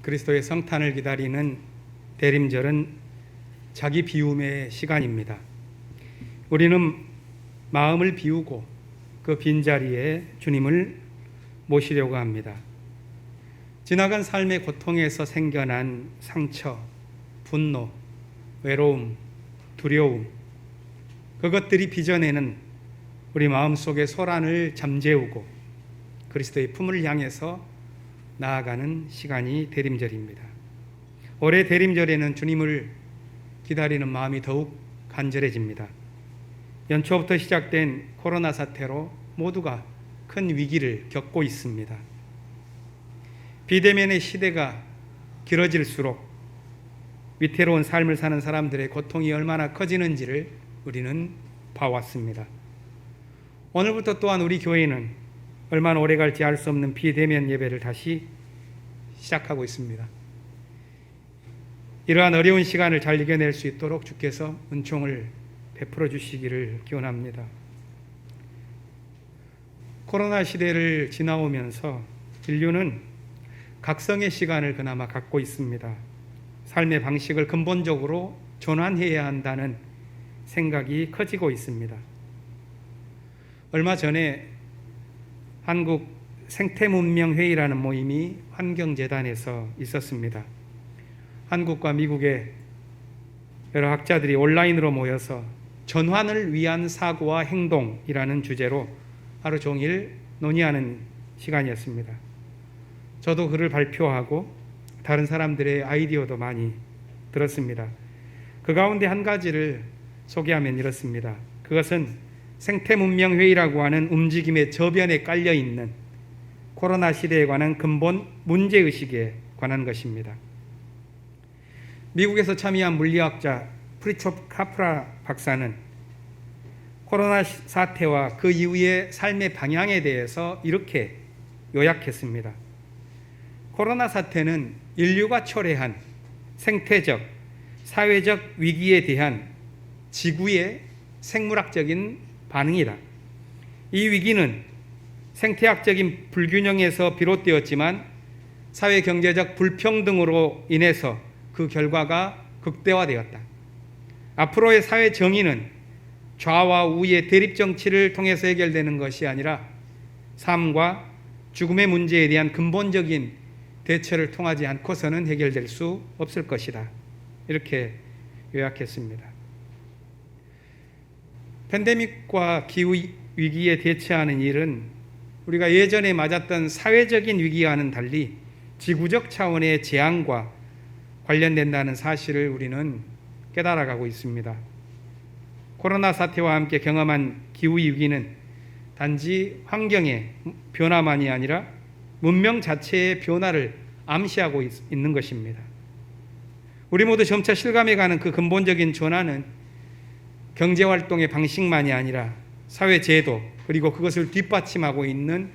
그리스도의 성탄을 기다리는 대림절은 자기 비움의 시간입니다. 우리는 마음을 비우고 그 빈자리에 주님을 모시려고 합니다. 지나간 삶의 고통에서 생겨난 상처, 분노, 외로움, 두려움, 그것들이 빚어내는 우리 마음속의 소란을 잠재우고 그리스도의 품을 향해서 나아가는 시간이 대림절입니다. 올해 대림절에는 주님을 기다리는 마음이 더욱 간절해집니다. 연초부터 시작된 코로나 사태로 모두가 큰 위기를 겪고 있습니다. 비대면의 시대가 길어질수록 위태로운 삶을 사는 사람들의 고통이 얼마나 커지는지를 우리는 봐왔습니다. 오늘부터 또한 우리 교회는 얼마나 오래 갈지 알 수 없는 비대면 예배를 다시 시작하고 있습니다. 이러한 어려운 시간을 잘 이겨낼 수 있도록 주께서 은총을 베풀어 주시기를 기원합니다. 코로나 시대를 지나오면서 인류는 각성의 시간을 그나마 갖고 있습니다. 삶의 방식을 근본적으로 전환해야 한다는 생각이 커지고 있습니다. 얼마 전에 한국 생태문명회의라는 모임이 환경재단에서 있었습니다. 한국과 미국의 여러 학자들이 온라인으로 모여서 전환을 위한 사고와 행동이라는 주제로 하루 종일 논의하는 시간이었습니다. 저도 글을 발표하고 다른 사람들의 아이디어도 많이 들었습니다. 그 가운데 한 가지를 소개하면 이렇습니다. 그것은 생태문명회의라고 하는 움직임의 저변에 깔려있는 코로나 시대에 관한 근본 문제의식에 관한 것입니다. 미국에서 참여한 물리학자 프리초프 카프라 박사는 코로나 사태와 그 이후의 삶의 방향에 대해서 이렇게 요약했습니다. 코로나 사태는 인류가 초래한 생태적, 사회적 위기에 대한 지구의 생물학적인 반응이다. 이 위기는 생태학적인 불균형에서 비롯되었지만 사회경제적 불평등으로 인해서 그 결과가 극대화되었다. 앞으로의 사회 정의는 좌와 우의 대립 정치를 통해서 해결되는 것이 아니라 삶과 죽음의 문제에 대한 근본적인 대처를 통하지 않고서는 해결될 수 없을 것이다. 이렇게 요약했습니다. 팬데믹과 기후 위기에 대처하는 일은 우리가 예전에 맞았던 사회적인 위기와는 달리 지구적 차원의 재앙과 관련된다는 사실을 우리는 깨달아가고 있습니다. 코로나 사태와 함께 경험한 기후 위기는 단지 환경의 변화만이 아니라 문명 자체의 변화를 암시하고 있는 것입니다. 우리 모두 점차 실감해가는 그 근본적인 전환은 경제활동의 방식만이 아니라 사회제도 그리고 그것을 뒷받침하고 있는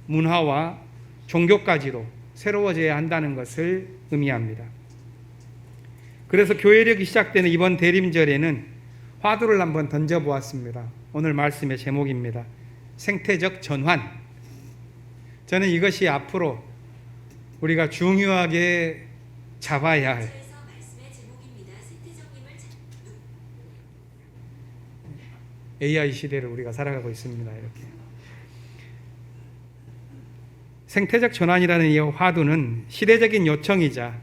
문화와 종교까지도 새로워져야 한다는 것을 의미합니다. 그래서 교회력이 시작되는 이번 대림절에는 화두를 한번 던져보았습니다. 오늘 말씀의 제목입니다. 생태적 전환. 저는 이것이 앞으로 우리가 중요하게 잡아야 할 AI 시대를 우리가 살아가고 있습니다. 이렇게 생태적 전환이라는 이 화두는 시대적인 요청이자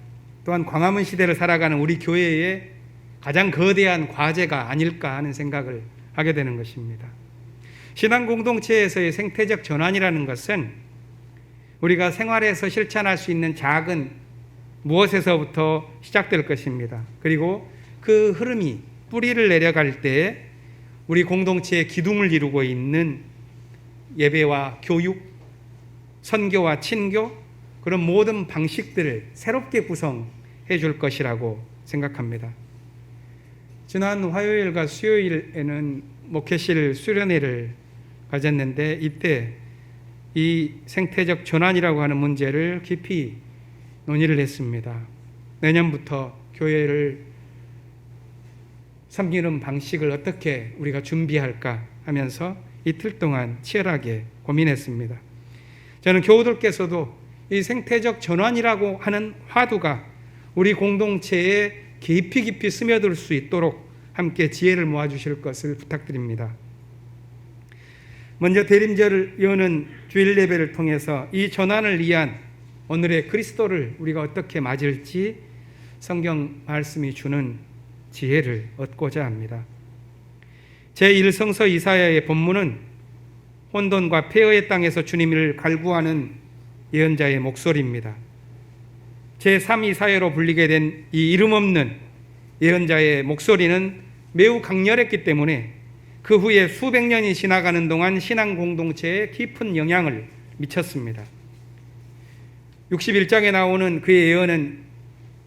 또한 광화문 시대를 살아가는 우리 교회의 가장 거대한 과제가 아닐까 하는 생각을 하게 되는 것입니다. 신앙 공동체에서의 생태적 전환이라는 것은 우리가 생활에서 실천할 수 있는 작은 무엇에서부터 시작될 것입니다. 그리고 그 흐름이 뿌리를 내려갈 때 우리 공동체의 기둥을 이루고 있는 예배와 교육, 선교와 친교, 그런 모든 방식들을 새롭게 구성해 줄 것이라고 생각합니다. 지난 화요일과 수요일에는 목회실 수련회를 가졌는데 이때 이 생태적 전환이라고 하는 문제를 깊이 논의를 했습니다. 내년부터 교회를 섬기는 방식을 어떻게 우리가 준비할까 하면서 이틀 동안 치열하게 고민했습니다. 저는 교우들께서도 이 생태적 전환이라고 하는 화두가 우리 공동체에 깊이 깊이 스며들 수 있도록 함께 지혜를 모아주실 것을 부탁드립니다. 먼저 대림절을 여는 주일 예배를 통해서 이 전환을 위한 오늘의 그리스도를 우리가 어떻게 맞을지 성경 말씀이 주는 지혜를 얻고자 합니다. 제1성서 이사야의 본문은 혼돈과 폐허의 땅에서 주님을 갈구하는 예언자의 목소리입니다. 제3이사야로 불리게 된 이 이름 없는 예언자의 목소리는 매우 강렬했기 때문에 그 후에 수백 년이 지나가는 동안 신앙 공동체에 깊은 영향을 미쳤습니다. 61장에 나오는 그의 예언은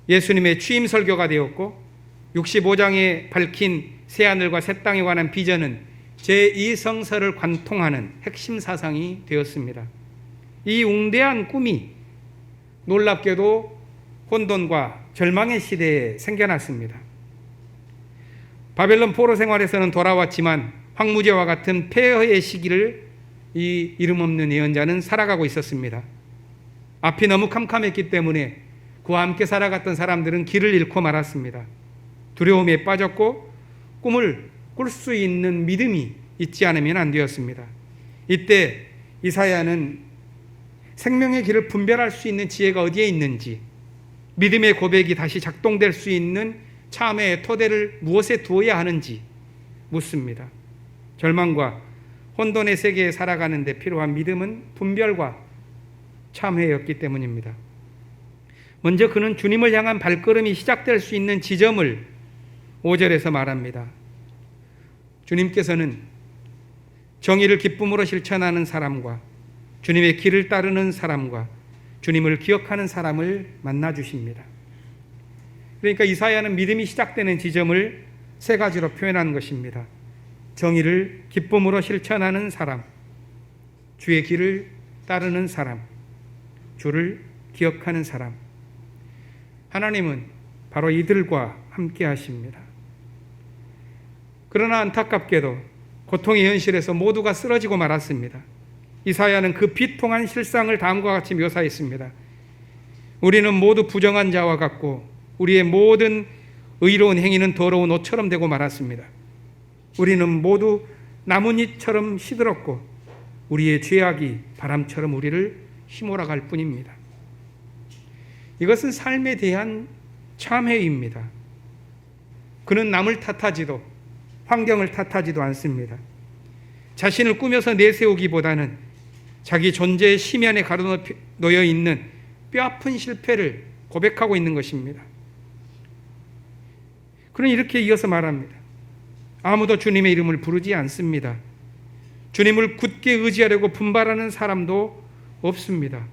예수님의 취임 설교가 되었고 65장에 밝힌 새하늘과 새 땅에 관한 비전은 제2성서를 관통하는 핵심 사상이 되었습니다. 이 웅대한 꿈이 놀랍게도 혼돈과 절망의 시대에 생겨났습니다. 바벨론 포로 생활에서는 돌아왔지만 황무지와 같은 폐허의 시기를 이 이름 없는 예언자는 살아가고 있었습니다. 앞이 너무 캄캄했기 때문에 그와 함께 살아갔던 사람들은 길을 잃고 말았습니다. 두려움에 빠졌고 꿈을 꿀 수 있는 믿음이 있지 않으면 안 되었습니다. 이때 이사야는 생명의 길을 분별할 수 있는 지혜가 어디에 있는지, 믿음의 고백이 다시 작동될 수 있는 참회의 토대를 무엇에 두어야 하는지 묻습니다. 절망과 혼돈의 세계에 살아가는 데 필요한 믿음은 분별과 참회였기 때문입니다. 먼저 그는 주님을 향한 발걸음이 시작될 수 있는 지점을 5절에서 말합니다. 주님께서는 정의를 기쁨으로 실천하는 사람과 주님의 길을 따르는 사람과 주님을 기억하는 사람을 만나 주십니다. 그러니까 이사야는 믿음이 시작되는 지점을 세 가지로 표현한 것입니다. 정의를 기쁨으로 실천하는 사람, 주의 길을 따르는 사람, 주를 기억하는 사람. 하나님은 바로 이들과 함께 하십니다. 그러나 안타깝게도 고통의 현실에서 모두가 쓰러지고 말았습니다. 이사야는 그 비통한 실상을 다음과 같이 묘사했습니다. 우리는 모두 부정한 자와 같고 우리의 모든 의로운 행위는 더러운 옷처럼 되고 말았습니다. 우리는 모두 나뭇잎처럼 시들었고 우리의 죄악이 바람처럼 우리를 휘몰아갈 뿐입니다. 이것은 삶에 대한 참회입니다. 그는 남을 탓하지도 환경을 탓하지도 않습니다. 자신을 꾸며서 내세우기보다는 자기 존재의 심연에 가로놓여 있는 뼈아픈 실패를 고백하고 있는 것입니다. 그는 이렇게 이어서 말합니다. 아무도 주님의 이름을 부르지 않습니다. 주님을 굳게 의지하려고 분발하는 사람도 없습니다.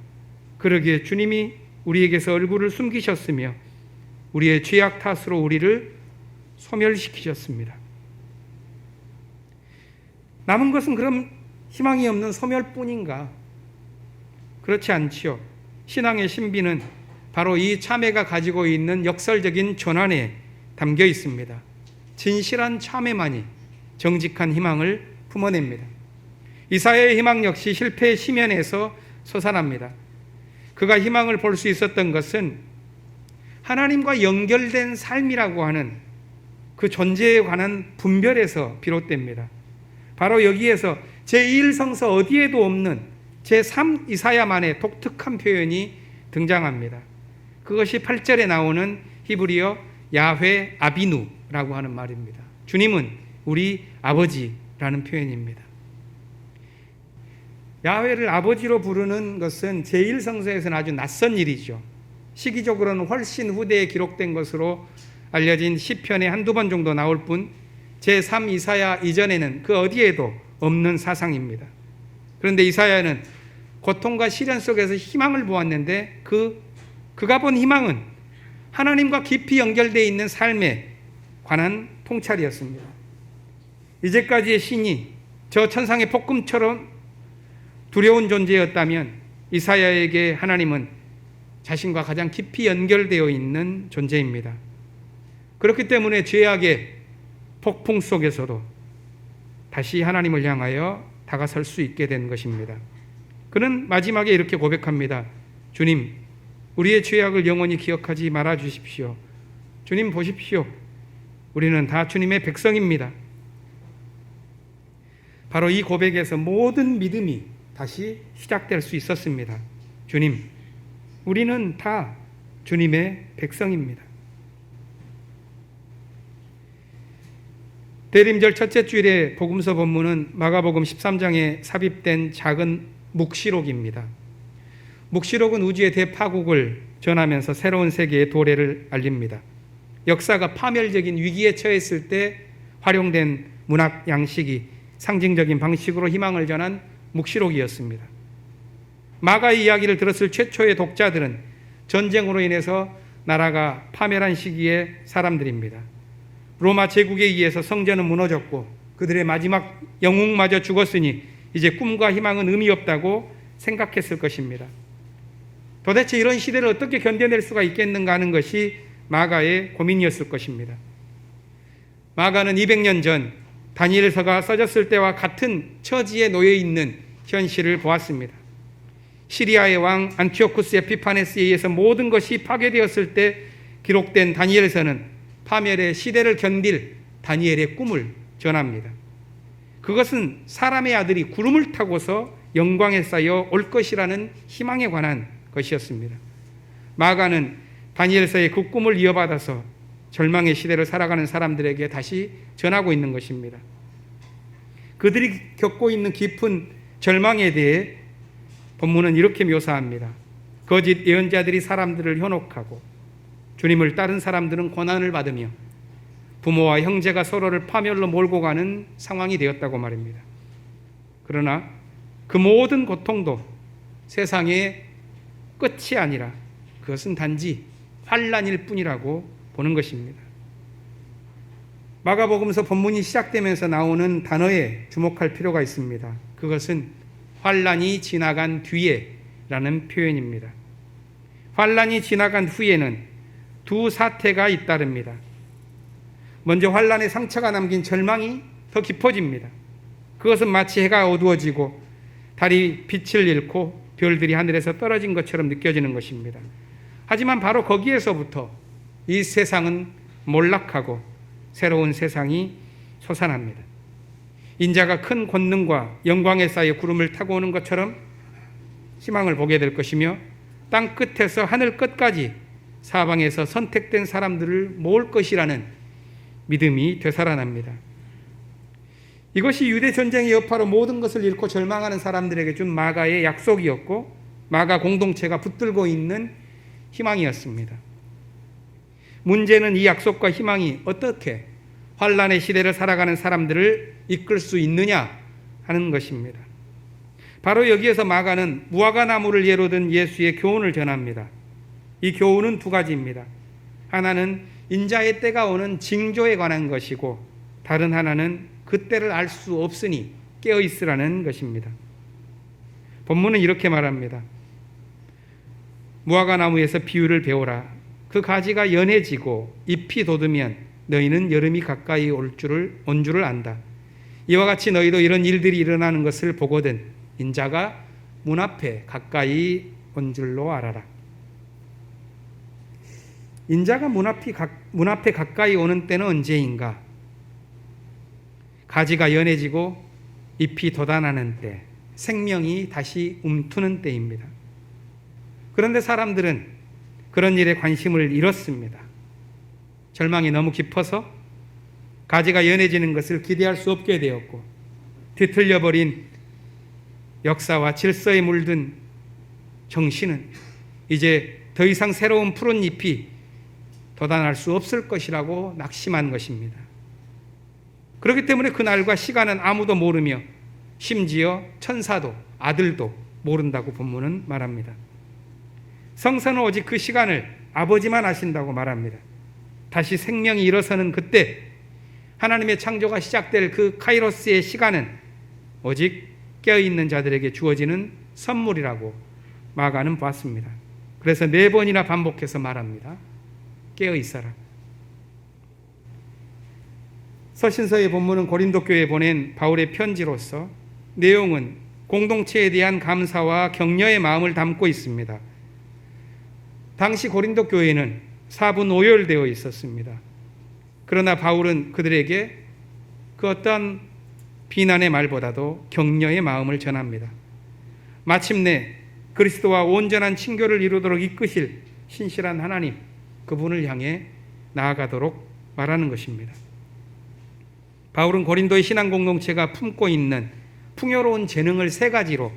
그러기에 주님이 우리에게서 얼굴을 숨기셨으며 우리의 죄악 탓으로 우리를 소멸시키셨습니다. 남은 것은 그럼 희망이 없는 소멸뿐인가? 그렇지 않지요. 신앙의 신비는 바로 이 참회가 가지고 있는 역설적인 전환에 담겨 있습니다. 진실한 참회만이 정직한 희망을 품어냅니다. 이사야의 희망 역시 실패의 심연에서 솟아납니다. 그가 희망을 볼 수 있었던 것은 하나님과 연결된 삶이라고 하는 그 존재에 관한 분별에서 비롯됩니다. 바로 여기에서 제1성서 어디에도 없는 제3 이사야만의 독특한 표현이 등장합니다. 그것이 8절에 나오는 히브리어 야훼 아비누라고 하는 말입니다. 주님은 우리 아버지라는 표현입니다. 야훼를 아버지로 부르는 것은 제1성서에서는 아주 낯선 일이죠. 시기적으로는 훨씬 후대에 기록된 것으로 알려진 시편에 한두 번 정도 나올 뿐 제3 이사야 이전에는 그 어디에도 없는 사상입니다. 그런데 이사야는 고통과 시련 속에서 희망을 보았는데 그가 본 희망은 하나님과 깊이 연결되어 있는 삶에 관한 통찰이었습니다. 이제까지의 신이 저 천상의 폭금처럼 두려운 존재였다면 이사야에게 하나님은 자신과 가장 깊이 연결되어 있는 존재입니다. 그렇기 때문에 죄악의 폭풍 속에서도 다시 하나님을 향하여 다가설 수 있게 된 것입니다. 그는 마지막에 이렇게 고백합니다. 주님, 우리의 죄악을 영원히 기억하지 말아 주십시오. 주님 보십시오. 우리는 다 주님의 백성입니다. 바로 이 고백에서 모든 믿음이 다시 시작될 수 있었습니다. 주님, 우리는 다 주님의 백성입니다. 대림절 첫째 주일의 복음서 본문은 마가복음 13장에 삽입된 작은 묵시록입니다. 묵시록은 우주의 대파국을 전하면서 새로운 세계의 도래를 알립니다. 역사가 파멸적인 위기에 처했을 때 활용된 문학 양식이 상징적인 방식으로 희망을 전한 묵시록이었습니다. 마가의 이야기를 들었을 최초의 독자들은 전쟁으로 인해서 나라가 파멸한 시기의 사람들입니다. 로마 제국에 의해서 성전은 무너졌고 그들의 마지막 영웅마저 죽었으니 이제 꿈과 희망은 의미 없다고 생각했을 것입니다. 도대체 이런 시대를 어떻게 견뎌낼 수가 있겠는가 하는 것이 마가의 고민이었을 것입니다. 마가는 200년 전 다니엘서가 써졌을 때와 같은 처지에 놓여 있는 현실을 보았습니다. 시리아의 왕 안티오쿠스 에피파네스에 의해서 모든 것이 파괴되었을 때 기록된 다니엘서는 파멸의 시대를 견딜 다니엘의 꿈을 전합니다. 그것은 사람의 아들이 구름을 타고서 영광에 쌓여 올 것이라는 희망에 관한 것이었습니다. 마가는 다니엘서의 그 꿈을 이어받아서 절망의 시대를 살아가는 사람들에게 다시 전하고 있는 것입니다. 그들이 겪고 있는 깊은 절망에 대해 본문은 이렇게 묘사합니다. 거짓 예언자들이 사람들을 현혹하고 주님을 따른 사람들은 고난을 받으며 부모와 형제가 서로를 파멸로 몰고 가는 상황이 되었다고 말입니다. 그러나 그 모든 고통도 세상의 끝이 아니라 그것은 단지 환난일 뿐이라고 보는 것입니다. 마가복음서 본문이 시작되면서 나오는 단어에 주목할 필요가 있습니다. 그것은 환난이 지나간 뒤에라는 표현입니다. 환난이 지나간 후에는 두 사태가 잇따릅니다. 먼저 환난의 상처가 남긴 절망이 더 깊어집니다. 그것은 마치 해가 어두워지고 달이 빛을 잃고 별들이 하늘에서 떨어진 것처럼 느껴지는 것입니다. 하지만 바로 거기에서부터 이 세상은 몰락하고 새로운 세상이 솟아납니다. 인자가 큰 권능과 영광에 쌓여 구름을 타고 오는 것처럼 희망을 보게 될 것이며 땅 끝에서 하늘 끝까지 사방에서 선택된 사람들을 모을 것이라는 믿음이 되살아납니다. 이것이 유대 전쟁의 여파로 모든 것을 잃고 절망하는 사람들에게 준 마가의 약속이었고 마가 공동체가 붙들고 있는 희망이었습니다. 문제는 이 약속과 희망이 어떻게 환난의 시대를 살아가는 사람들을 이끌 수 있느냐 하는 것입니다. 바로 여기에서 마가는 무화과 나무를 예로 든 예수의 교훈을 전합니다. 이 교훈은 두 가지입니다. 하나는 인자의 때가 오는 징조에 관한 것이고 다른 하나는 그 때를 알 수 없으니 깨어 있으라는 것입니다. 본문은 이렇게 말합니다. 무화과 나무에서 비유를 배우라. 그 가지가 연해지고 잎이 돋으면 너희는 여름이 가까이 온 줄을 안다. 이와 같이 너희도 이런 일들이 일어나는 것을 보거든 인자가 문 앞에 가까이 온 줄로 알아라. 인자가 문 앞에 가까이 오는 때는 언제인가? 가지가 연해지고 잎이 돋아나는 때, 생명이 다시 움트는 때입니다. 그런데 사람들은 그런 일에 관심을 잃었습니다. 절망이 너무 깊어서 가지가 연해지는 것을 기대할 수 없게 되었고 뒤틀려버린 역사와 질서에 물든 정신은 이제 더 이상 새로운 푸른 잎이 돋아날 수 없을 것이라고 낙심한 것입니다. 그렇기 때문에 그날과 시간은 아무도 모르며 심지어 천사도 아들도 모른다고 본문은 말합니다. 성서는 오직 그 시간을 아버지만 아신다고 말합니다. 다시 생명이 일어서는 그때 하나님의 창조가 시작될 그 카이로스의 시간은 오직 깨어있는 자들에게 주어지는 선물이라고 마가는 보았습니다. 그래서 4번이나 반복해서 말합니다. 깨어있어라. 서신서의 본문은 고린도 교회에 보낸 바울의 편지로서 내용은 공동체에 대한 감사와 격려의 마음을 담고 있습니다. 당시 고린도 교회는 4분 오열되어 있었습니다. 그러나 바울은 그들에게 그 어떤 비난의 말보다도 격려의 마음을 전합니다. 마침내 그리스도와 온전한 친교를 이루도록 이끄실 신실한 하나님, 그분을 향해 나아가도록 말하는 것입니다. 바울은 고린도의 신앙 공동체가 품고 있는 풍요로운 재능을 세 가지로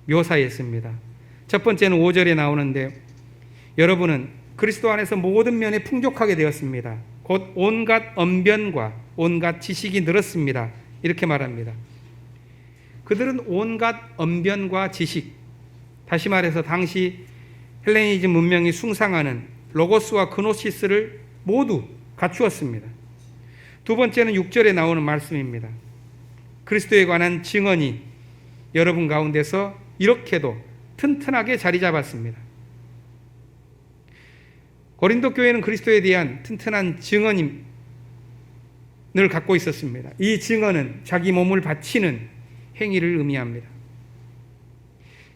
묘사했습니다. 첫 번째는 5절에 나오는데, 여러분은 그리스도 안에서 모든 면에 풍족하게 되었습니다. 곧 온갖 언변과 온갖 지식이 늘었습니다. 이렇게 말합니다. 그들은 온갖 언변과 지식, 다시 말해서 당시 헬레니즘 문명이 숭상하는 로고스와 그노시스를 모두 갖추었습니다. 두 번째는 6절에 나오는 말씀입니다. 그리스도에 관한 증언이 여러분 가운데서 이렇게도 튼튼하게 자리 잡았습니다. 고린도 교회는 그리스도에 대한 튼튼한 증언을 갖고 있었습니다. 이 증언은 자기 몸을 바치는 행위를 의미합니다.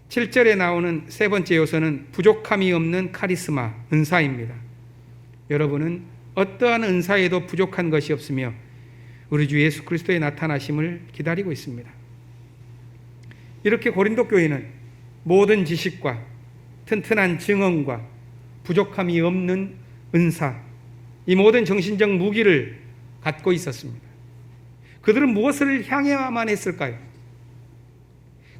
7절에 나오는 세 번째 요소는 부족함이 없는 카리스마, 은사입니다. 여러분은 어떠한 은사에도 부족한 것이 없으며 우리 주 예수 그리스도의 나타나심을 기다리고 있습니다. 이렇게 고린도 교회는 모든 지식과 튼튼한 증언과 부족함이 없는 은사, 이 모든 정신적 무기를 갖고 있었습니다. 그들은 무엇을 향해야만 했을까요?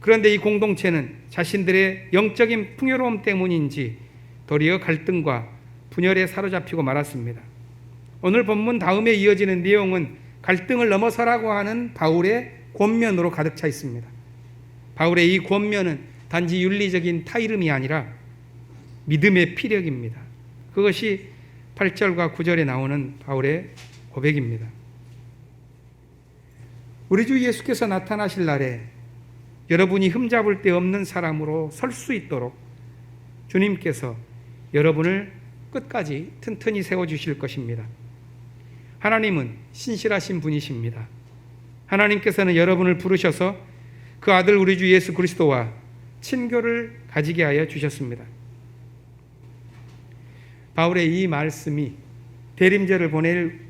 그런데 이 공동체는 자신들의 영적인 풍요로움 때문인지 도리어 갈등과 분열에 사로잡히고 말았습니다. 오늘 본문 다음에 이어지는 내용은 갈등을 넘어서라고 하는 바울의 권면으로 가득 차 있습니다. 바울의 이 권면은 단지 윤리적인 타이름이 아니라 믿음의 피력입니다. 그것이 8절과 9절에 나오는 바울의 고백입니다. 우리 주 예수께서 나타나실 날에 여러분이 흠잡을 데 없는 사람으로 설 수 있도록 주님께서 여러분을 끝까지 튼튼히 세워주실 것입니다. 하나님은 신실하신 분이십니다. 하나님께서는 여러분을 부르셔서 그 아들 우리 주 예수 그리스도와 친교를 가지게 하여 주셨습니다. 바울의 이 말씀이 대림절을 보낼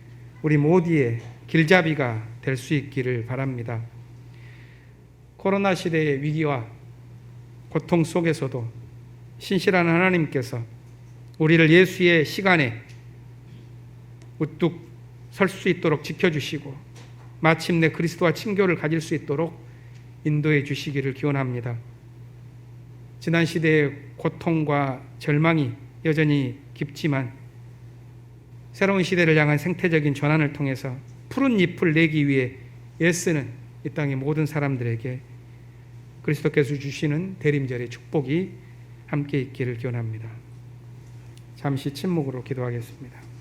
우리 모두의 길잡이가 될 수 있기를 바랍니다. 코로나 시대의 위기와 고통 속에서도 신실한 하나님께서 우리를 예수의 시간에 우뚝 설 수 있도록 지켜주시고 마침내 그리스도와 친교를 가질 수 있도록 인도해 주시기를 기원합니다. 지난 시대의 고통과 절망이 여전히 깊지만 새로운 시대를 향한 생태적인 전환을 통해서 푸른 잎을 내기 위해 애쓰는 이 땅의 모든 사람들에게 그리스도께서 주시는 대림절의 축복이 함께 있기를 기원합니다. 잠시 침묵으로 기도하겠습니다.